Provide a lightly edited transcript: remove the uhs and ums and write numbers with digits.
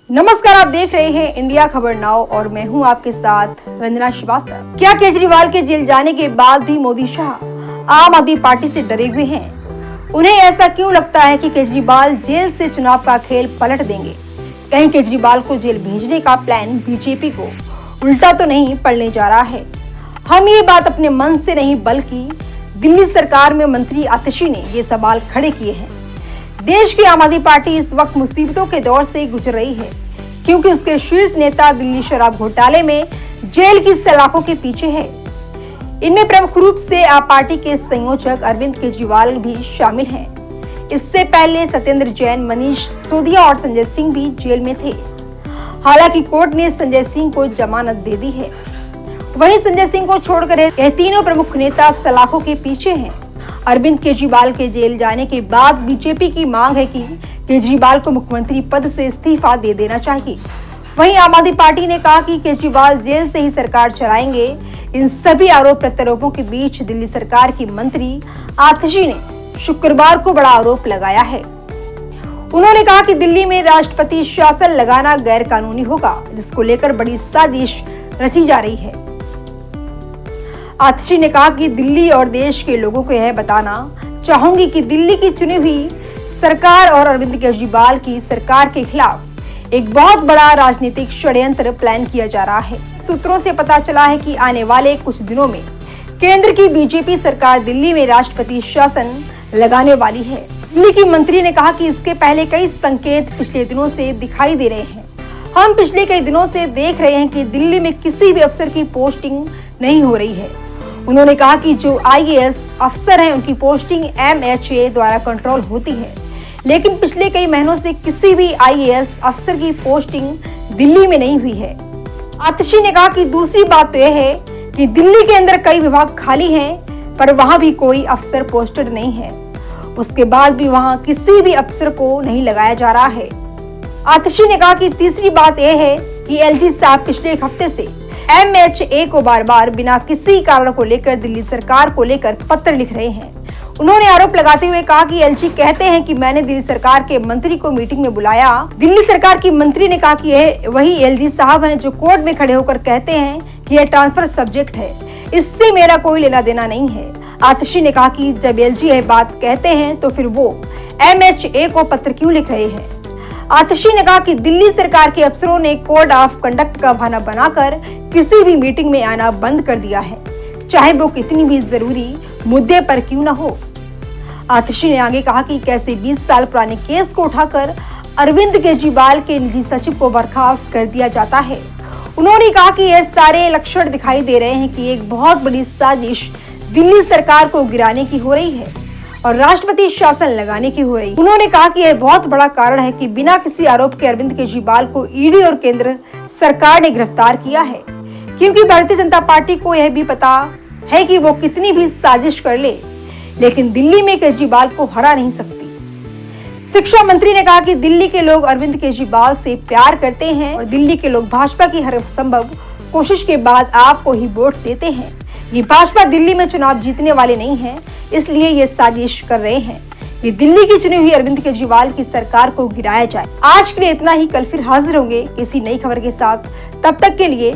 नमस्कार, आप देख रहे हैं इंडिया खबर नाउ और मैं हूं आपके साथ रंजना श्रीवास्तव। क्या केजरीवाल के जेल जाने के बाद भी मोदी शाह आम आदमी पार्टी से डरे हुए हैं? उन्हें ऐसा क्यों लगता है कि केजरीवाल जेल से चुनाव का खेल पलट देंगे? कहीं केजरीवाल को जेल भेजने का प्लान बीजेपी को उल्टा तो नहीं पड़ने जा रहा है? हम ये बात अपने मन से नहीं बल्कि दिल्ली सरकार में मंत्री आतिशी ने ये सवाल खड़े किए हैं। देश की आम आदमी पार्टी इस वक्त मुसीबतों के दौर से गुजर रही है क्योंकि उसके शीर्ष नेता दिल्ली शराब घोटाले में जेल की सलाखों के पीछे है। इनमें प्रमुख रूप से आप पार्टी के संयोजक अरविंद केजरीवाल भी शामिल हैं। इससे पहले सत्येंद्र जैन, मनीष सिसोदिया और संजय सिंह भी जेल में थे। हालांकि कोर्ट ने संजय सिंह को जमानत दे दी है। वहीं संजय सिंह को छोड़कर यह तीनों प्रमुख नेता सलाखों के पीछे हैं। अरविंद केजरीवाल के जेल जाने के बाद बीजेपी की मांग है कि केजरीवाल को मुख्यमंत्री पद से इस्तीफा दे देना चाहिए। वहीं आम आदमी पार्टी ने कहा कि केजरीवाल जेल से ही सरकार चलाएंगे। इन सभी आरोप प्रत्यारोपों के बीच दिल्ली सरकार की मंत्री आतिशी ने शुक्रवार को बड़ा आरोप लगाया है। उन्होंने कहा कि दिल्ली में राष्ट्रपति शासन लगाना गैर कानूनी होगा, जिसको लेकर बड़ी साजिश रची जा रही है। आतिशी ने कहा कि दिल्ली और देश के लोगों को यह बताना चाहूंगी कि दिल्ली की चुनी हुई सरकार और अरविंद केजरीवाल की सरकार के खिलाफ एक बहुत बड़ा राजनीतिक षड्यंत्र प्लान किया जा रहा है। सूत्रों से पता चला है कि आने वाले कुछ दिनों में केंद्र की बीजेपी सरकार दिल्ली में राष्ट्रपति शासन लगाने वाली है। दिल्ली की मंत्री ने कहा कि इसके पहले कई संकेत पिछले दिनों से दिखाई दे रहे हैं। हम पिछले कई दिनों से देख रहे हैं कि दिल्ली में किसी भी अफसर की पोस्टिंग नहीं हो रही है। उन्होंने कहा कि जो आईएएस अफसर हैं उनकी पोस्टिंग MHA द्वारा कंट्रोल होती है, लेकिन पिछले कई महीनों से किसी भी आईएएस अफसर की पोस्टिंग दिल्ली में नहीं हुई है। आतिशी ने कहा कि दूसरी बात तो यह है कि दिल्ली के अंदर कई विभाग खाली हैं, पर वहां भी कोई अफसर पोस्टेड नहीं है। उसके बाद भी वहां किसी भी अफसर को नहीं लगाया जा रहा है। आतिशी ने कहा कि तीसरी बात यह है कि LG साहब पिछले एक हफ्ते से MHA को बार बार बिना किसी कारण को लेकर दिल्ली सरकार को लेकर पत्र लिख रहे हैं। उन्होंने आरोप लगाते हुए कहा कि LG कहते हैं कि मैंने दिल्ली सरकार के मंत्री को मीटिंग में बुलाया। दिल्ली सरकार की मंत्री ने कहा कि यह वही LG साहब हैं जो कोर्ट में खड़े होकर कहते हैं कि यह ट्रांसफर सब्जेक्ट है, इससे मेरा कोई लेना देना नहीं है। आतिशी ने कहा कि जब LG यह बात कहते हैं तो फिर वो MHA को पत्र क्यों लिख रहे हैं। आतिशी ने कहा कि दिल्ली सरकार के अफसरों ने कोड ऑफ कंडक्ट का बहाना बनाकर किसी भी मीटिंग में आना बंद कर दिया है, चाहे वो कितनी भी जरूरी मुद्दे पर क्यों न हो। आतिशी ने आगे कहा कि कैसे 20 साल पुराने केस को उठाकर अरविंद केजरीवाल के निजी सचिव को बर्खास्त कर दिया जाता है। उन्होंने कहा कि यह सारे लक्षण दिखाई दे रहे हैं कि एक बहुत बड़ी साजिश दिल्ली सरकार को गिराने की हो रही है और राष्ट्रपति शासन लगाने की हो रही है। उन्होंने कहा कि यह बहुत बड़ा कारण है कि बिना किसी आरोप के अरविंद केजरीवाल को ईडी और केंद्र सरकार ने गिरफ्तार किया है, क्योंकि भारतीय जनता पार्टी को यह भी पता है कि वो कितनी भी साजिश कर ले, लेकिन दिल्ली में केजरीवाल को हरा नहीं सकती। शिक्षा मंत्री ने कहा कि दिल्ली के लोग अरविंद केजरीवाल से प्यार करते हैं और दिल्ली के लोग भाजपा की हर संभव कोशिश के बाद आपको ही वोट देते हैं। ये भाजपा दिल्ली में चुनाव जीतने वाले नहीं है, इसलिए ये साजिश कर रहे हैं कि दिल्ली की चुनी हुई अरविंद केजरीवाल की सरकार को गिराया जाए। आज के लिए इतना ही, कल फिर हाजिर होंगे किसी नई खबर के साथ। तब तक के लिए